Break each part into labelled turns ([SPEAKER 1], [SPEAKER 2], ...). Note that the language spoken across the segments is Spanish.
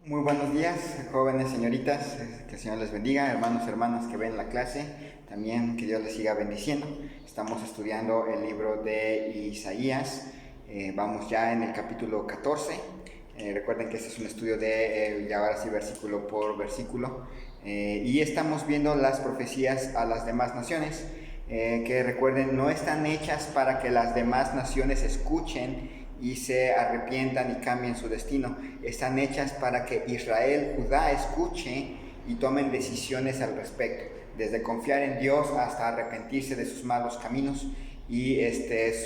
[SPEAKER 1] Muy buenos días, jóvenes señoritas, que el Señor les bendiga, hermanos, hermanas que ven la clase, también que Dios les siga bendiciendo. Estamos estudiando el libro de Isaías, vamos ya en el capítulo 14. Recuerden que este es un estudio de, ya ahora sí, versículo por versículo, y estamos viendo las profecías a las demás naciones, que recuerden, no están hechas para que las demás naciones escuchen y se arrepientan y cambien su destino. Están hechas para que Israel, Judá, escuche y tomen decisiones al respecto, desde confiar en Dios hasta arrepentirse de sus malos caminos y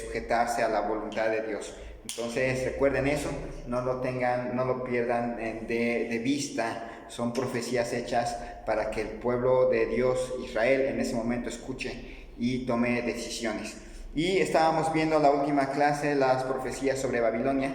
[SPEAKER 1] sujetarse a la voluntad de Dios. Entonces recuerden eso, no lo pierdan de vista. Son profecías hechas para que el pueblo de Dios, Israel, en ese momento escuche y tome decisiones. Y estábamos viendo la última clase, las profecías sobre Babilonia.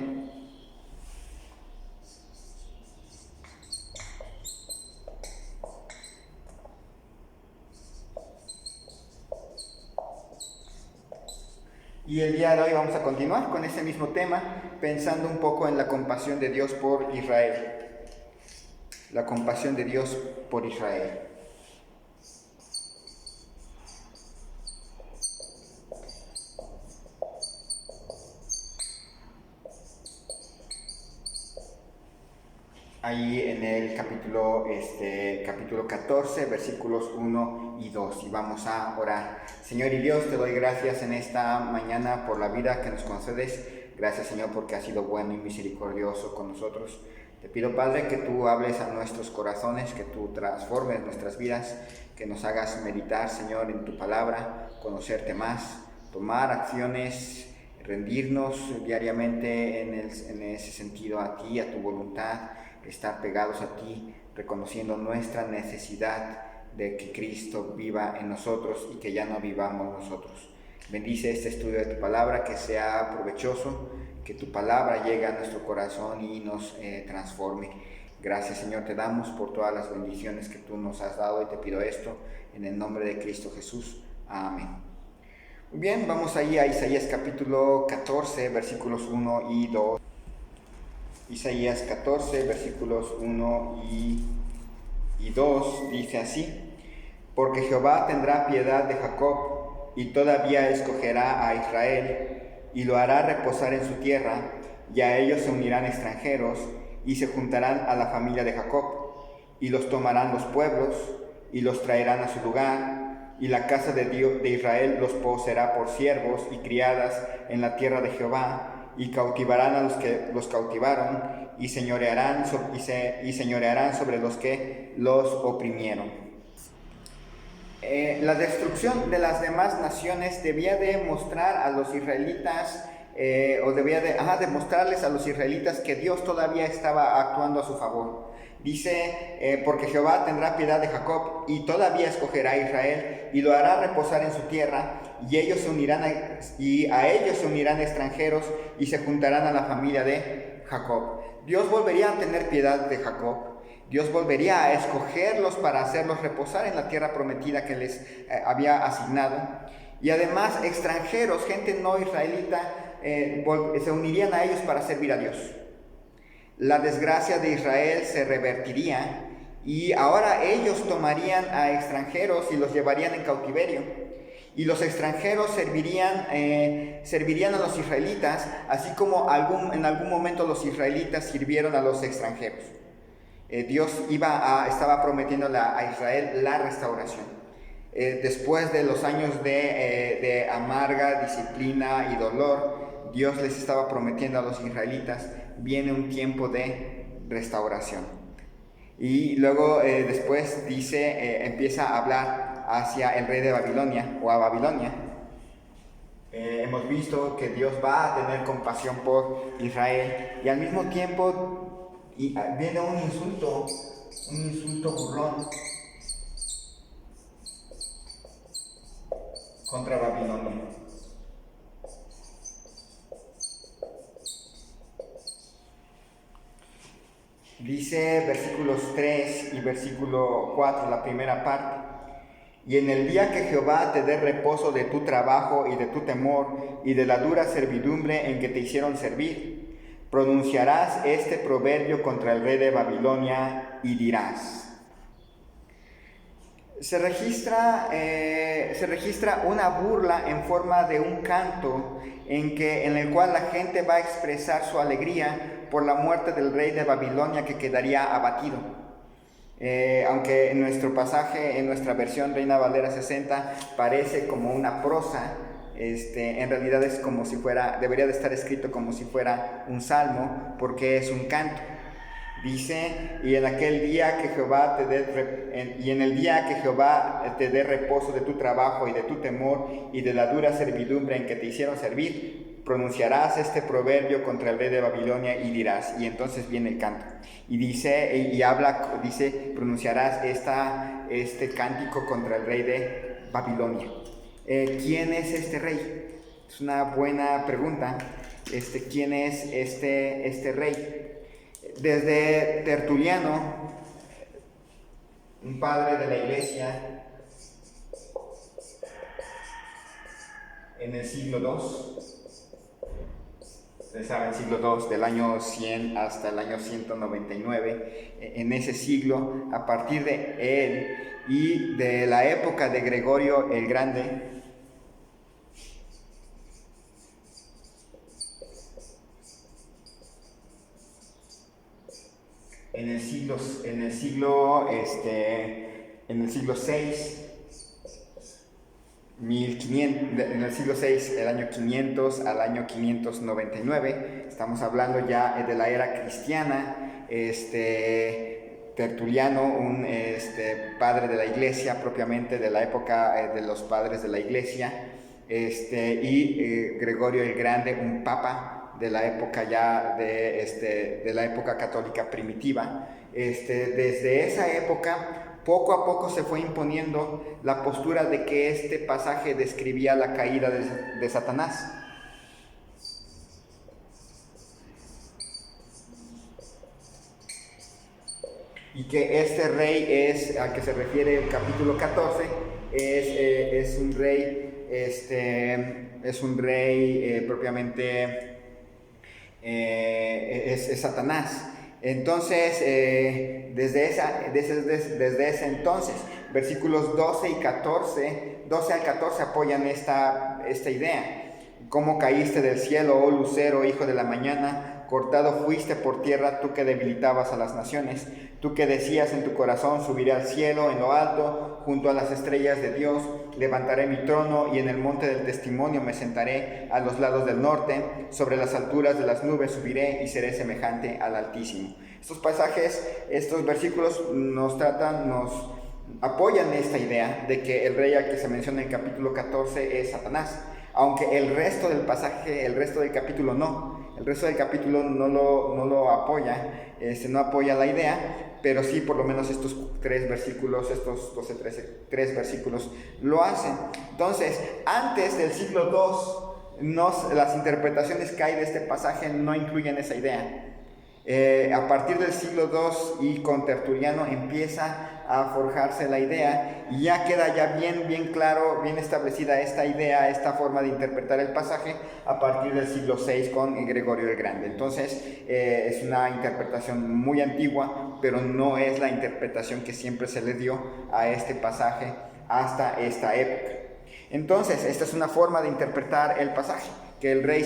[SPEAKER 1] Y el día de hoy vamos a continuar con ese mismo tema, pensando un poco en la compasión de Dios por Israel. La compasión de Dios por Israel. Ahí en el capítulo 14, versículos 1 y 2. Y vamos a orar. Señor y Dios, te doy gracias en esta mañana por la vida que nos concedes. Gracias, Señor, porque has sido bueno y misericordioso con nosotros. Te pido, Padre, que tú hables a nuestros corazones, que tú transformes nuestras vidas, que nos hagas meditar, Señor, en tu palabra, conocerte más, tomar acciones, rendirnos diariamente en ese sentido a ti, a tu voluntad, estar pegados a ti, reconociendo nuestra necesidad de que Cristo viva en nosotros y que ya no vivamos nosotros. Bendice este estudio de tu palabra, que sea provechoso, que tu palabra llegue a nuestro corazón y nos transforme. Gracias, Señor, te damos por todas las bendiciones que tú nos has dado, y te pido esto en el nombre de Cristo Jesús. Amén. Muy bien, vamos ahí a Isaías capítulo 14, versículos 1 y 2. Isaías 14, versículos 1 y 2 dice así: porque Jehová tendrá piedad de Jacob y todavía escogerá a Israel y lo hará reposar en su tierra, y a ellos se unirán extranjeros y se juntarán a la familia de Jacob, y los tomarán los pueblos y los traerán a su lugar, y la casa de Dios de Israel los poseerá por siervos y criadas en la tierra de Jehová, y cautivarán a los que los cautivaron, y señorearán sobre los que los oprimieron. La destrucción de las demás naciones debía de mostrar a los israelitas, demostrarles a los israelitas que Dios todavía estaba actuando a su favor. Dice, porque Jehová tendrá piedad de Jacob y todavía escogerá a Israel y lo hará reposar en su tierra, y a ellos se unirán extranjeros y se juntarán a la familia de Jacob. Dios volvería a tener piedad de Jacob. Dios volvería a escogerlos para hacerlos reposar en la tierra prometida que les había asignado. Y además extranjeros, gente no israelita, se unirían a ellos para servir a Dios. La desgracia de Israel se revertiría, y ahora ellos tomarían a extranjeros y los llevarían en cautiverio. Y los extranjeros servirían a los israelitas, así como en algún momento los israelitas sirvieron a los extranjeros. Dios estaba prometiéndole a Israel la restauración. Después de los años de amarga disciplina y dolor, Dios les estaba prometiendo a los israelitas: viene un tiempo de restauración. Y luego después empieza a hablar hacia el rey de Babilonia, o a Babilonia. Hemos visto que Dios va a tener compasión por Israel, y al mismo tiempo viene un insulto burlón contra Babilonia. Dice versículos 3 y versículo 4, la primera parte: y en el día que Jehová te dé reposo de tu trabajo y de tu temor y de la dura servidumbre en que te hicieron servir, pronunciarás este proverbio contra el rey de Babilonia y dirás. Se registra una burla en forma de un canto en el cual la gente va a expresar su alegría por la muerte del rey de Babilonia que quedaría abatido. Aunque en nuestro pasaje, en nuestra versión Reina Valera 60, parece como una prosa, en realidad es como si fuera, debería de estar escrito como si fuera un salmo, porque es un canto. Dice, y en el día que Jehová te dé reposo de tu trabajo y de tu temor y de la dura servidumbre en que te hicieron servir, pronunciarás este proverbio contra el rey de Babilonia y dirás. Y entonces viene el canto. Y dice, pronunciarás este cántico contra el rey de Babilonia. ¿Quién es este rey? Es una buena pregunta. ¿Quién es este rey? Desde Tertuliano, un padre de la iglesia, en el siglo II, ustedes saben, siglo II, del año 100 hasta el año 199, en ese siglo, a partir de él y de la época de Gregorio el Grande, en el siglo VI, el año 500 al año 599, estamos hablando ya de la era cristiana. Tertuliano, un padre de la iglesia, propiamente de la época de los padres de la iglesia, y Gregorio el Grande, un papa de la época ya de la época católica primitiva. Desde esa época, poco a poco se fue imponiendo la postura de que este pasaje describía la caída de Satanás. Y que este rey al que se refiere el capítulo 14 es un rey propiamente es Satanás. Entonces, desde ese entonces, versículos 12 al 14 apoyan esta idea. ¿Cómo caíste del cielo, oh lucero, hijo de la mañana? Cortado fuiste por tierra, tú que debilitabas a las naciones. Tú que decías en tu corazón, subiré al cielo, en lo alto, junto a las estrellas de Dios. Levantaré mi trono y en el monte del testimonio me sentaré a los lados del norte. Sobre las alturas de las nubes subiré y seré semejante al Altísimo. Estos pasajes, estos versículos nos apoyan esta idea de que el rey al que se menciona en el capítulo 14 es Satanás. Aunque el resto del pasaje, el resto del capítulo no. El resto del capítulo no lo apoya, no apoya la idea, pero sí por lo menos estos tres versículos lo hacen. Entonces, antes del siglo II, las interpretaciones que hay de este pasaje no incluyen esa idea. A partir del siglo II y con Tertuliano empieza a forjarse la idea y ya queda ya bien claro, bien establecida esta idea, esta forma de interpretar el pasaje a partir del siglo VI con Gregorio el Grande. Entonces es una interpretación muy antigua, pero no es la interpretación que siempre se le dio a este pasaje hasta esta época. Entonces esta es una forma de interpretar el pasaje, que el rey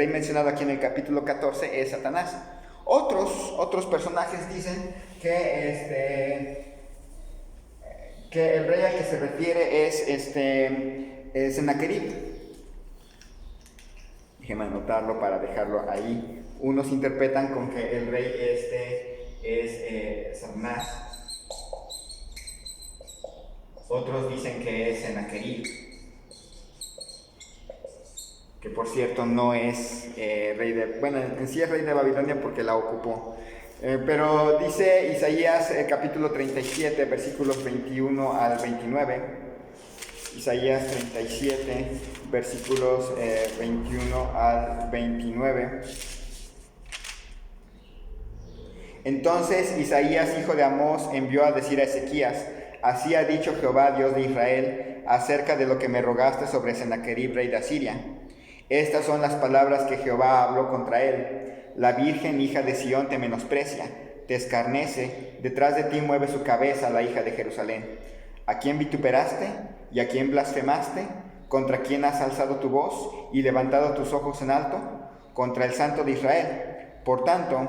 [SPEAKER 1] mencionado aquí en el capítulo 14 es Satanás. Otros personajes dicen que el rey al que se refiere es Sennacherib. Déjenme anotarlo para dejarlo ahí. Unos interpretan con que el rey es Satanás. Otros dicen que es Sennacherib, que por cierto no es en sí es rey de Babilonia porque la ocupó. Pero dice Isaías capítulo 37, versículos 21 al 29. Isaías 37, versículos 21 al 29. Entonces Isaías, hijo de Amós, envió a decir a Ezequías: así ha dicho Jehová, Dios de Israel, acerca de lo que me rogaste sobre Sennacherib, rey de Asiria. Estas son las palabras que Jehová habló contra él. La Virgen, hija de Sión, te menosprecia, te escarnece, detrás de ti mueve su cabeza la hija de Jerusalén. ¿A quién vituperaste y a quién blasfemaste? ¿Contra quién has alzado tu voz y levantado tus ojos en alto? Contra el Santo de Israel. Por tanto,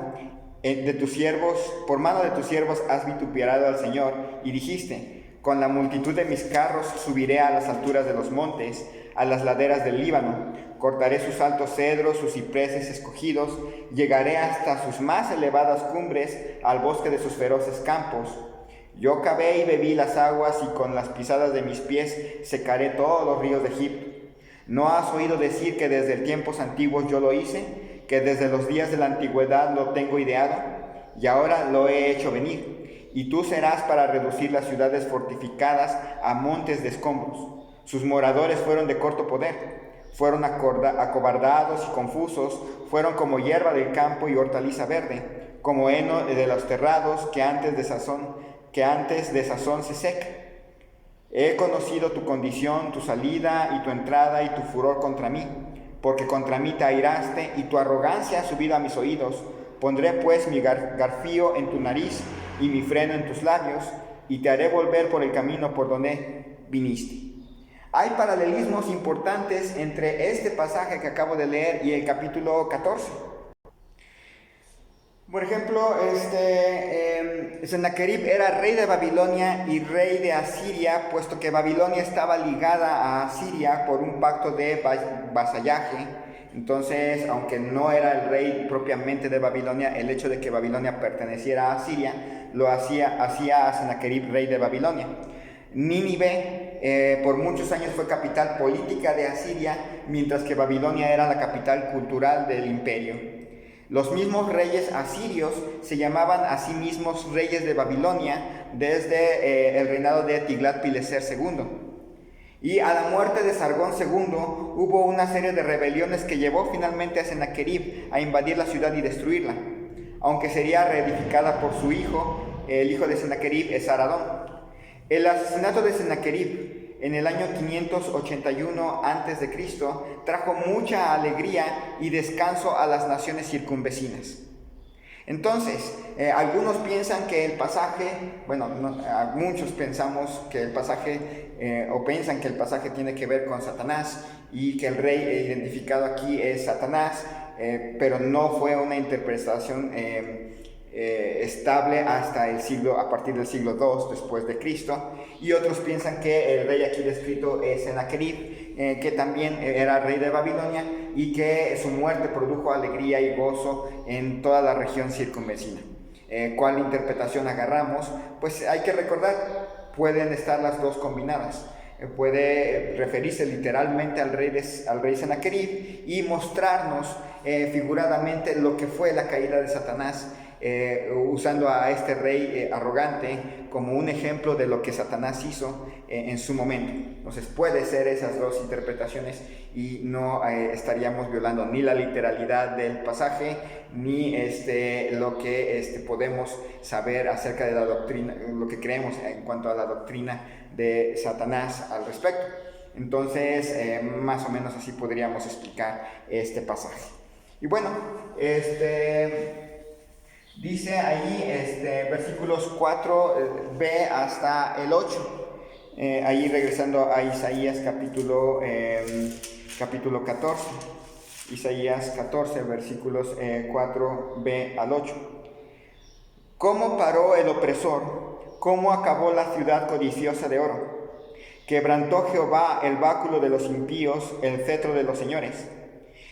[SPEAKER 1] por mano de tus siervos has vituperado al Señor, y dijiste: con la multitud de mis carros subiré a las alturas de los montes, a las laderas del Líbano. Cortaré sus altos cedros, sus cipreses escogidos, llegaré hasta sus más elevadas cumbres, al bosque de sus feroces campos. Yo cavé y bebí las aguas, y con las pisadas de mis pies secaré todos los ríos de Egipto. ¿No has oído decir que desde tiempos antiguos yo lo hice, que desde los días de la antigüedad lo tengo ideado? Y ahora lo he hecho venir. Y tú serás para reducir las ciudades fortificadas a montes de escombros. Sus moradores fueron de corto poder, fueron acobardados y confusos, fueron como hierba del campo y hortaliza verde, como heno de los terrados que antes de sazón se seca. He conocido tu condición, tu salida y tu entrada y tu furor contra mí, porque contra mí te airaste y tu arrogancia ha subido a mis oídos. Pondré pues mi garfío en tu nariz y mi freno en tus labios, y te haré volver por el camino por donde viniste. Hay paralelismos importantes entre este pasaje que acabo de leer y el capítulo 14. Por ejemplo, Sennacherib era rey de Babilonia y rey de Asiria, puesto que Babilonia estaba ligada a Asiria por un pacto de vasallaje. Entonces, aunque no era el rey propiamente de Babilonia, el hecho de que Babilonia perteneciera a Asiria lo hacía a Sennacherib rey de Babilonia. Nínive por muchos años fue capital política de Asiria, mientras que Babilonia era la capital cultural del imperio. Los mismos reyes asirios se llamaban a sí mismos reyes de Babilonia desde el reinado de Tiglat-Pileser II. Y a la muerte de Sargón II hubo una serie de rebeliones que llevó finalmente a Sennacherib a invadir la ciudad y destruirla, aunque sería reedificada por su hijo, el hijo de Sennacherib, Esaradón. El asesinato de Sennacherib en el año 581 a.C. trajo mucha alegría y descanso a las naciones circunvecinas. Entonces, algunos piensan que el pasaje, muchos pensamos que el pasaje, o piensan que el pasaje tiene que ver con Satanás y que el rey identificado aquí es Satanás, pero no fue una interpretación estable hasta a partir del siglo II después de Cristo. Y otros piensan que el rey aquí descrito es Sennacherib, que también era rey de Babilonia y que su muerte produjo alegría y gozo en toda la región circunvecina. ¿Cuál interpretación agarramos? Pues hay que recordar, pueden estar las dos combinadas. Puede referirse literalmente al rey Sennacherib y mostrarnos figuradamente lo que fue la caída de Satanás, usando a este rey arrogante como un ejemplo de lo que Satanás hizo en su momento. Entonces puede ser esas dos interpretaciones y no estaríamos violando ni la literalidad del pasaje ni lo que podemos saber acerca de la doctrina, lo que creemos en cuanto a la doctrina de Satanás al respecto. Entonces más o menos así podríamos explicar este pasaje. Y bueno, dice ahí versículos 4b hasta el 8, ahí regresando a Isaías capítulo 14, Isaías 14, versículos 4b al 8. ¿Cómo paró el opresor? ¿Cómo acabó la ciudad codiciosa de oro? Quebrantó Jehová el báculo de los impíos, el cetro de los señores.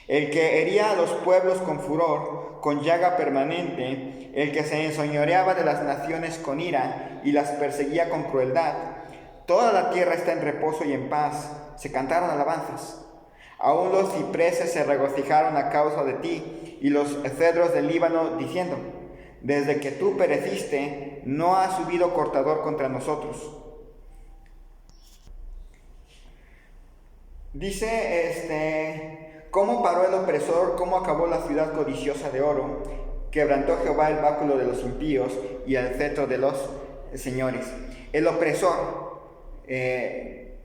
[SPEAKER 1] El que hería a los pueblos con furor, con llaga permanente, el que se enseñoreaba de las naciones con ira y las perseguía con crueldad. Toda la tierra está en reposo y en paz, se cantaron alabanzas. Aún los cipreses se regocijaron a causa de ti, y los cedros del Líbano, diciendo: desde que tú pereciste, no ha subido cortador contra nosotros. Dice ¿cómo paró el opresor? ¿Cómo acabó la ciudad codiciosa de oro? Quebrantó Jehová el báculo de los impíos y el cetro de los señores. El opresor,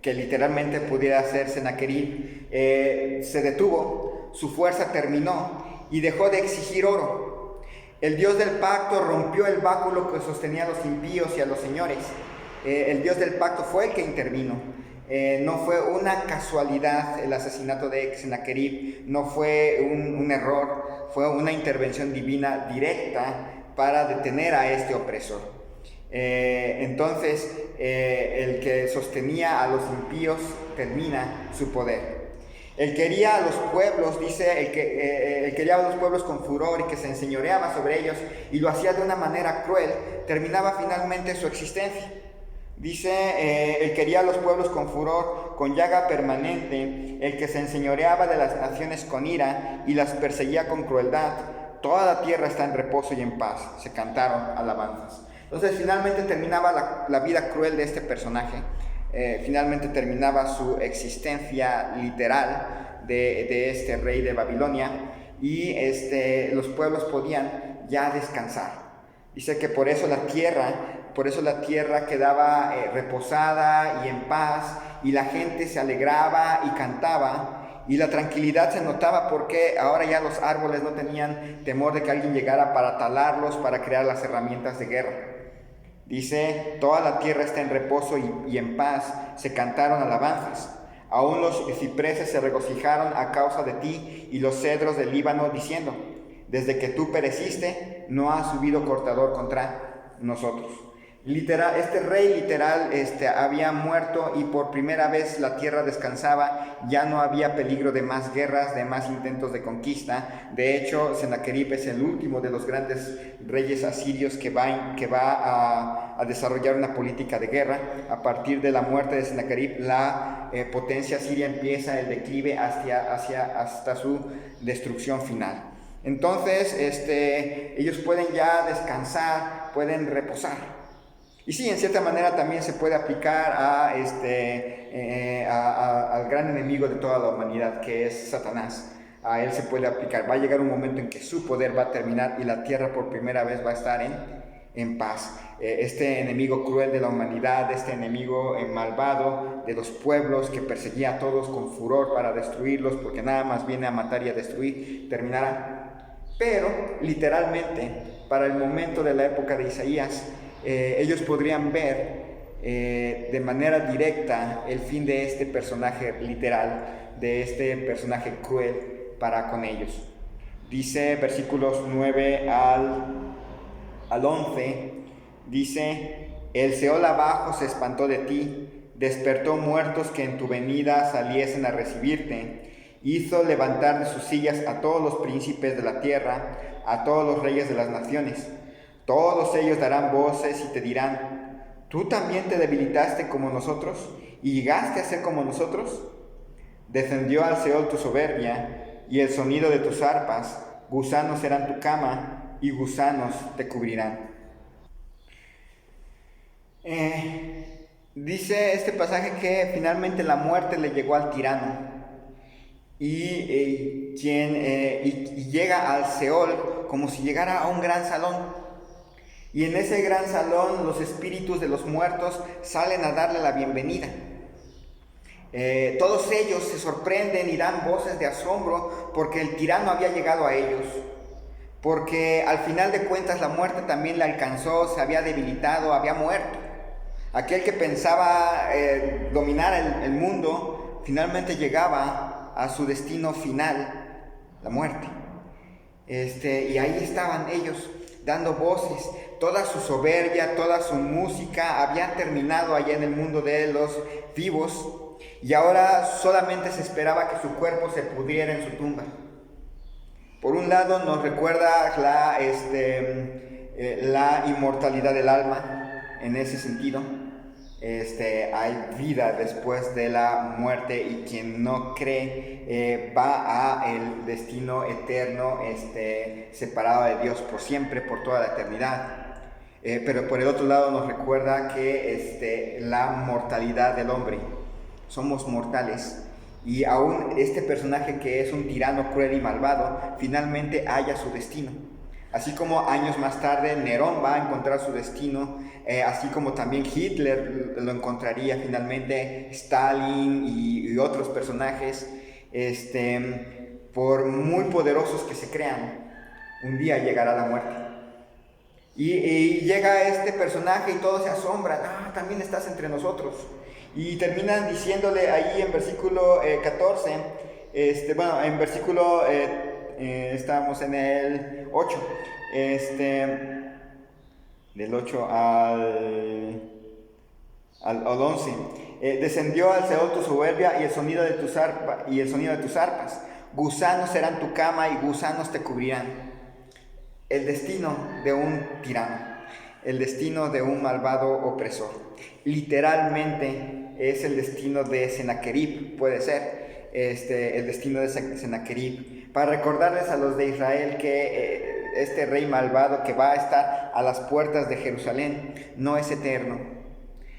[SPEAKER 1] que literalmente pudiera ser Sennacherib, se detuvo, su fuerza terminó y dejó de exigir oro. El Dios del pacto rompió el báculo que sostenía a los impíos y a los señores. El Dios del pacto fue el que intervino. No fue una casualidad el asesinato de Sennacherib, no fue un error, fue una intervención divina directa para detener a este opresor. Entonces, el que sostenía a los impíos termina su poder. Él quería a los pueblos, dice, él quería a los pueblos con furor y que se enseñoreaba sobre ellos y lo hacía de una manera cruel, terminaba finalmente su existencia. Dice, él quería a los pueblos con furor, con llaga permanente, el que se enseñoreaba de las naciones con ira y las perseguía con crueldad. Toda la tierra está en reposo y en paz. Se cantaron alabanzas. Entonces finalmente terminaba la vida cruel de este personaje. Finalmente terminaba su existencia literal de este rey de Babilonia y los pueblos podían ya descansar. Dice que por eso la tierra quedaba reposada y en paz, y la gente se alegraba y cantaba, y la tranquilidad se notaba porque ahora ya los árboles no tenían temor de que alguien llegara para talarlos, para crear las herramientas de guerra. Dice, toda la tierra está en reposo y en paz, se cantaron alabanzas. Aún los cipreses se regocijaron a causa de ti, y los cedros del Líbano, diciendo, desde que tú pereciste, no ha subido cortador contra nosotros. Este rey había muerto y por primera vez la tierra descansaba, ya no había peligro de más guerras, de más intentos de conquista. De hecho, Sennacherib es el último de los grandes reyes asirios que va a desarrollar una política de guerra. A partir de la muerte de Sennacherib, la potencia asiria empieza el declive hasta su destrucción final. Entonces, ellos pueden ya descansar, pueden reposar. Y sí, en cierta manera también se puede aplicar al gran enemigo de toda la humanidad, que es Satanás. A él se puede aplicar. Va a llegar un momento en que su poder va a terminar y la tierra por primera vez va a estar en paz. Este enemigo cruel de la humanidad, este enemigo malvado de los pueblos que perseguía a todos con furor para destruirlos, porque nada más viene a matar y a destruir, terminará. Pero, literalmente, para el momento de la época de Isaías, ellos podrían ver de manera directa el fin de este personaje literal, de este personaje cruel para con ellos. Dice versículos 9 al 11, dice, el Seol abajo se espantó de ti, despertó muertos que en tu venida saliesen a recibirte, hizo levantar de sus sillas a todos los príncipes de la tierra, a todos los reyes de las naciones. Todos ellos darán voces y te dirán, ¿tú también te debilitaste como nosotros y llegaste a ser como nosotros? Descendió al Seol tu soberbia y el sonido de tus arpas, gusanos serán tu cama y gusanos te cubrirán. Dice este pasaje que finalmente la muerte le llegó al tirano y llega al Seol como si llegara a un gran salón. Y en ese gran salón los espíritus de los muertos salen a darle la bienvenida. Todos ellos se sorprenden y dan voces de asombro porque el tirano había llegado a ellos. Porque al final de cuentas la muerte también le alcanzó, se había debilitado, había muerto. Aquel que pensaba dominar el mundo finalmente llegaba a su destino final, la muerte. Y ahí estaban ellos dando voces. Toda su soberbia, toda su música había terminado allá en el mundo de los vivos y ahora solamente se esperaba que su cuerpo se pudriera en su tumba. Por un lado nos recuerda la inmortalidad del alma en ese sentido. Hay vida después de la muerte y quien no cree va a el destino eterno, separado de Dios por siempre, por toda la eternidad. Pero por el otro lado nos recuerda que la mortalidad del hombre, somos mortales, y aún este personaje que es un tirano cruel y malvado finalmente halla su destino. Así como años más tarde Nerón va a encontrar su destino, así como también Hitler lo encontraría finalmente, Stalin y otros personajes, por muy poderosos que se crean, un día llegará la muerte. Y llega este personaje y todos se asombran, también estás entre nosotros. Y terminan diciéndole ahí en versículo 14, en versículo, estamos en el 8, del 8 al 11. Descendió al Seol tu soberbia y el sonido de tus arpas. Gusanos serán tu cama y gusanos te cubrirán. El destino de un tirano, el destino de un malvado opresor. Literalmente es el destino de Sennacherib, puede ser, el destino de Sennacherib. Para recordarles a los de Israel que este rey malvado que va a estar a las puertas de Jerusalén no es eterno.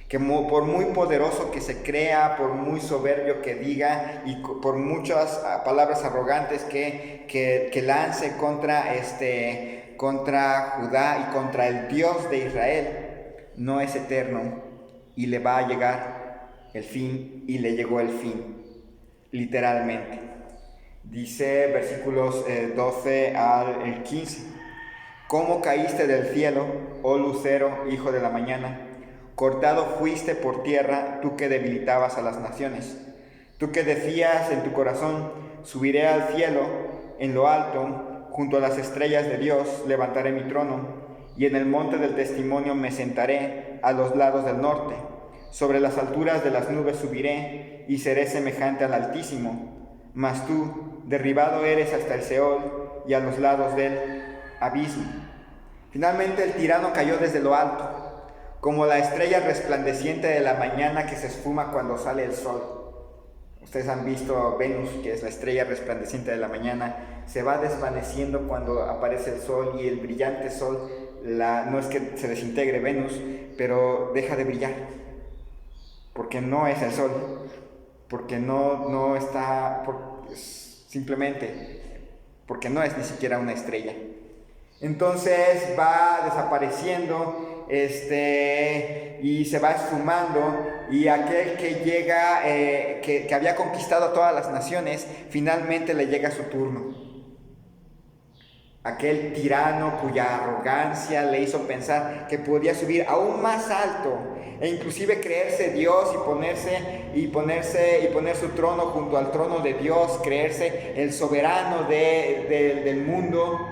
[SPEAKER 1] Que por muy poderoso que se crea, por muy soberbio que diga y por muchas palabras arrogantes que lance contra Judá y contra el Dios de Israel, no es eterno y le va a llegar el fin, y le llegó el fin, literalmente. Dice versículos 12 al 15: ¿Cómo caíste del cielo, oh lucero, hijo de la mañana? Cortado fuiste por tierra, tú que debilitabas a las naciones. Tú que decías en tu corazón: subiré al cielo, en lo alto, junto a las estrellas de Dios, levantaré mi trono, y en el monte del testimonio me sentaré a los lados del norte. Sobre las alturas de las nubes subiré, y seré semejante al Altísimo. Mas tú, derribado eres hasta el Seol, y a los lados del abismo. Finalmente el tirano cayó desde lo alto, como la estrella resplandeciente de la mañana que se esfuma cuando sale el sol. Ustedes han visto Venus, que es la estrella resplandeciente de la mañana, se va desvaneciendo cuando aparece el sol, y el brillante sol, no es que se desintegre Venus, pero deja de brillar, porque no es el sol, porque no está, simplemente porque no es ni siquiera una estrella. Entonces va desapareciendo, y se va esfumando, y aquel que llega, que había conquistado a todas las naciones, finalmente le llega su turno. Aquel tirano cuya arrogancia le hizo pensar que podía subir aún más alto, e inclusive creerse Dios y poner su trono junto al trono de Dios, creerse el soberano del mundo.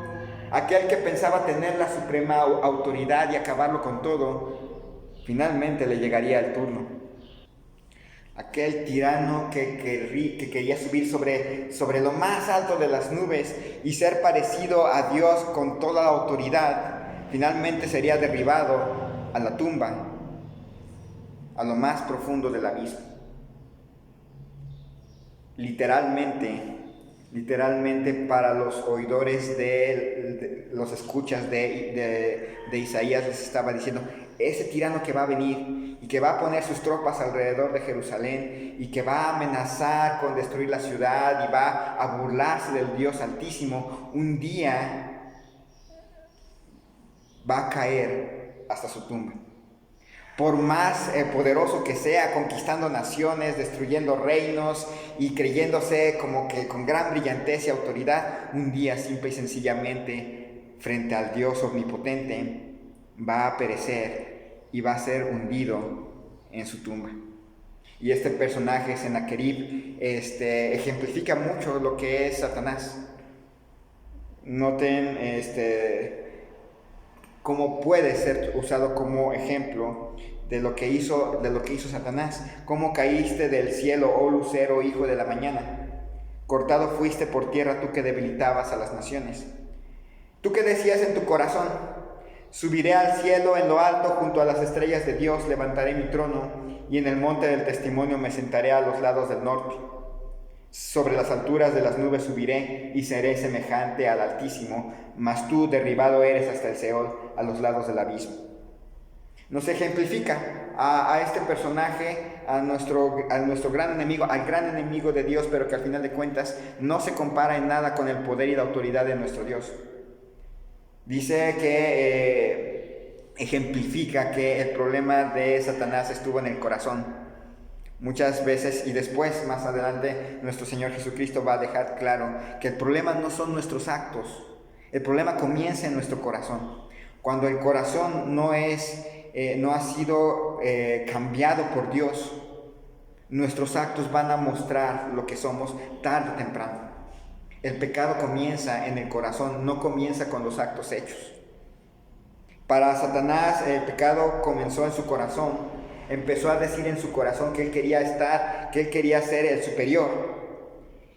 [SPEAKER 1] Aquel que pensaba tener la suprema autoridad y acabarlo con todo, finalmente le llegaría el turno. Aquel tirano que quería subir sobre lo más alto de las nubes y ser parecido a Dios con toda la autoridad, finalmente sería derribado a la tumba, a lo más profundo del abismo. Literalmente para los oidores los escuchas de Isaías, les estaba diciendo: ese tirano que va a venir y que va a poner sus tropas alrededor de Jerusalén y que va a amenazar con destruir la ciudad y va a burlarse del Dios Altísimo, un día va a caer hasta su tumba. Por más poderoso que sea, conquistando naciones, destruyendo reinos y creyéndose como que con gran brillantez y autoridad, un día simple y sencillamente, frente al Dios omnipotente, va a perecer y va a ser hundido en su tumba. Y este personaje, Sennacherib, ejemplifica mucho lo que es Satanás. Noten cómo puede ser usado como ejemplo de lo que hizo Satanás. Cómo caíste del cielo, oh lucero, hijo de la mañana. Cortado fuiste por tierra, tú que debilitabas a las naciones. Tú que decías en tu corazón: subiré al cielo, en lo alto, junto a las estrellas de Dios, levantaré mi trono, y en el monte del testimonio me sentaré a los lados del norte. Sobre las alturas de las nubes subiré, y seré semejante al Altísimo, mas tú derribado eres hasta el Seol, a los lados del abismo. Nos ejemplifica a este personaje, a nuestro gran enemigo, al gran enemigo de Dios, pero que al final de cuentas no se compara en nada con el poder y la autoridad de nuestro Dios. Dice que ejemplifica que el problema de Satanás estuvo en el corazón. Muchas veces, y después, más adelante, nuestro Señor Jesucristo va a dejar claro que el problema no son nuestros actos, el problema comienza en nuestro corazón. Cuando el corazón no ha sido cambiado por Dios, nuestros actos van a mostrar lo que somos tarde o temprano. El pecado comienza en el corazón, no comienza con los actos hechos. Para Satanás, el pecado comenzó en su corazón. Empezó a decir en su corazón que él quería ser el superior.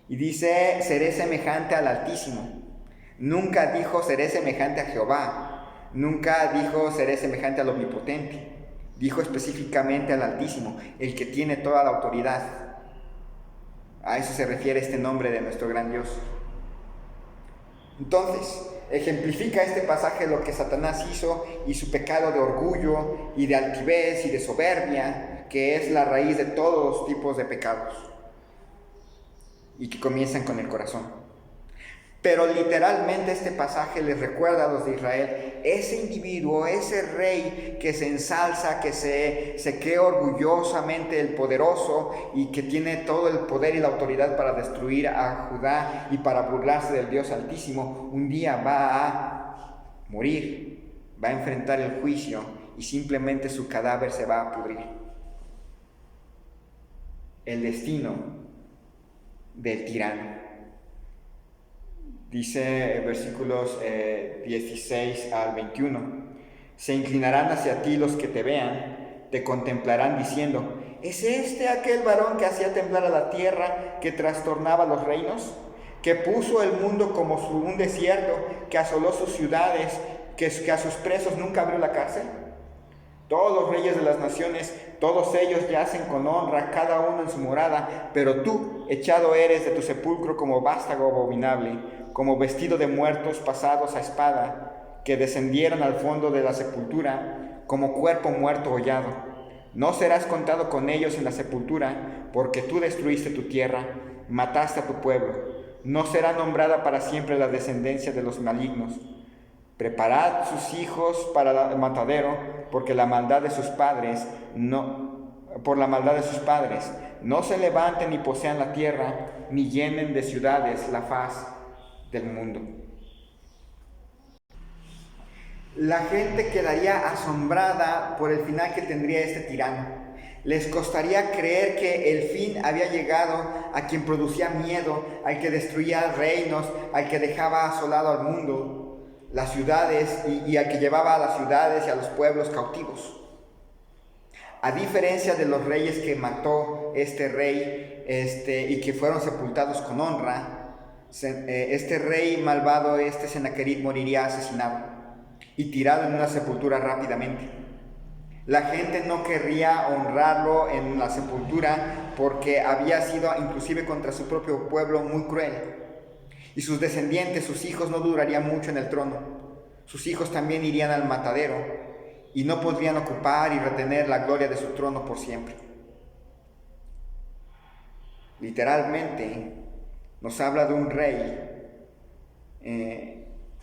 [SPEAKER 1] Y dice, seré semejante al Altísimo. Nunca dijo, seré semejante a Jehová. Nunca dijo, seré semejante al Omnipotente. Dijo específicamente al Altísimo, el que tiene toda la autoridad. A eso se refiere este nombre de nuestro gran Dios. Entonces, ejemplifica este pasaje lo que Satanás hizo y su pecado de orgullo y de altivez y de soberbia, que es la raíz de todos los tipos de pecados y que comienzan con el corazón. Pero literalmente este pasaje les recuerda a los de Israel, ese individuo, ese rey que se ensalza, que se cree orgullosamente el poderoso y que tiene todo el poder y la autoridad para destruir a Judá y para burlarse del Dios Altísimo, un día va a morir, va a enfrentar el juicio y simplemente su cadáver se va a pudrir. El destino del tirano. Dice versículos 16 al 21, se inclinarán hacia ti los que te vean, te contemplarán diciendo, ¿es este aquel varón que hacía temblar a la tierra, que trastornaba los reinos? Que puso el mundo como un desierto, que asoló sus ciudades, que a sus presos nunca abrió la cárcel? Todos los reyes de las naciones, todos ellos yacen con honra, cada uno en su morada, pero tú, echado eres de tu sepulcro como vástago abominable, como vestido de muertos pasados a espada, que descendieron al fondo de la sepultura, como cuerpo muerto hollado. No serás contado con ellos en la sepultura, porque tú destruiste tu tierra, mataste a tu pueblo. No será nombrada para siempre la descendencia de los malignos. Preparad sus hijos para el matadero, porque la maldad de sus padres por la maldad de sus padres, no se levanten ni posean la tierra, ni llenen de ciudades la faz del mundo. La gente quedaría asombrada por el final que tendría este tirano. Les costaría creer que el fin había llegado a quien producía miedo, al que destruía reinos, al que dejaba asolado al mundo, las ciudades y al que llevaba a las ciudades y a los pueblos cautivos. A diferencia de los reyes que mató este rey y que fueron sepultados con honra, este rey malvado, Sennacherib, moriría asesinado y tirado en una sepultura rápidamente. La gente no querría honrarlo en la sepultura porque había sido inclusive contra su propio pueblo muy cruel. Y sus descendientes, sus hijos, no durarían mucho en el trono. Sus hijos también irían al matadero y no podrían ocupar y retener la gloria de su trono por siempre. Literalmente nos habla de un rey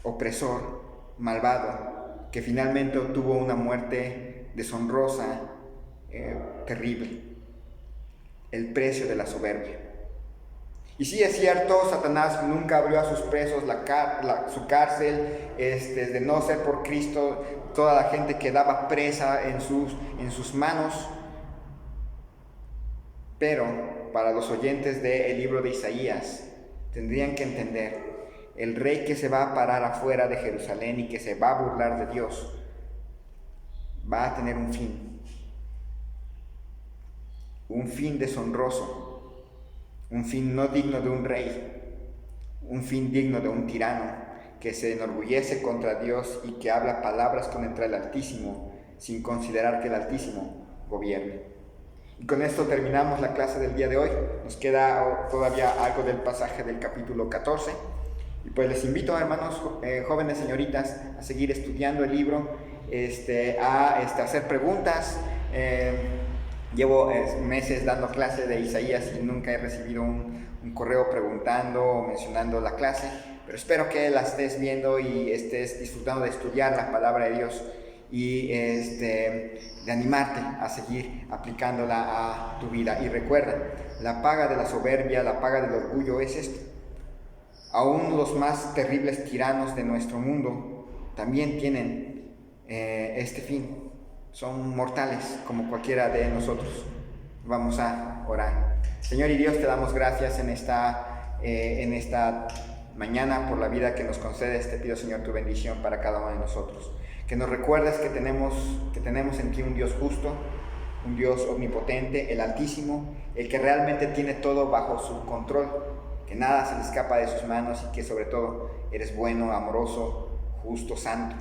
[SPEAKER 1] opresor, malvado, que finalmente obtuvo una muerte deshonrosa, terrible. El precio de la soberbia. Y sí es cierto, Satanás nunca abrió a sus presos su cárcel, de no ser por Cristo, toda la gente quedaba presa en sus manos. Pero para los oyentes del libro de Isaías, tendrían que entender, el rey que se va a parar afuera de Jerusalén y que se va a burlar de Dios, va a tener un fin deshonroso, un fin no digno de un rey, un fin digno de un tirano que se enorgullece contra Dios y que habla palabras contra el Altísimo sin considerar que el Altísimo gobierne. Y con esto terminamos la clase del día de hoy. Nos queda todavía algo del pasaje del capítulo 14. Y pues les invito, hermanos, jóvenes, señoritas, a seguir estudiando el libro, a hacer preguntas. Llevo meses dando clase de Isaías y nunca he recibido un correo preguntando o mencionando la clase. pero espero que la estés viendo y estés disfrutando de estudiar la palabra de Dios y de animarte a seguir aplicándola a tu vida. Y recuerda, la paga de la soberbia, la paga del orgullo es esto. Aún los más terribles tiranos de nuestro mundo también tienen este fin. Son mortales como cualquiera de nosotros. Vamos a orar. Señor y Dios, te damos gracias en esta mañana por la vida que nos concedes. Te pido, Señor, tu bendición para cada uno de nosotros. Que nos recuerdes que tenemos en ti un Dios justo, un Dios omnipotente, el Altísimo, el que realmente tiene todo bajo su control, que nada se le escapa de sus manos y que sobre todo eres bueno, amoroso, justo, santo.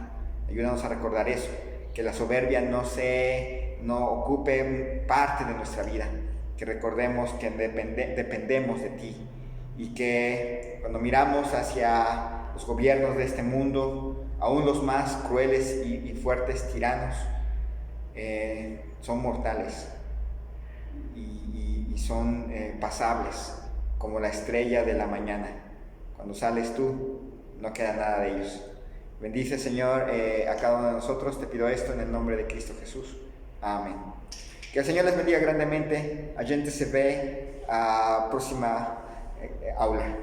[SPEAKER 1] Ayúdanos a recordar eso, que la soberbia no ocupe parte de nuestra vida, que recordemos que dependemos de ti y que cuando miramos hacia los gobiernos de este mundo, aún los más crueles y fuertes tiranos, son mortales y son pasables, como la estrella de la mañana. Cuando sales tú, no queda nada de ellos. Bendice, Señor, a cada uno de nosotros. Te pido esto en el nombre de Cristo Jesús. Amén. Que el Señor les bendiga grandemente. A gente se ve a próxima aula.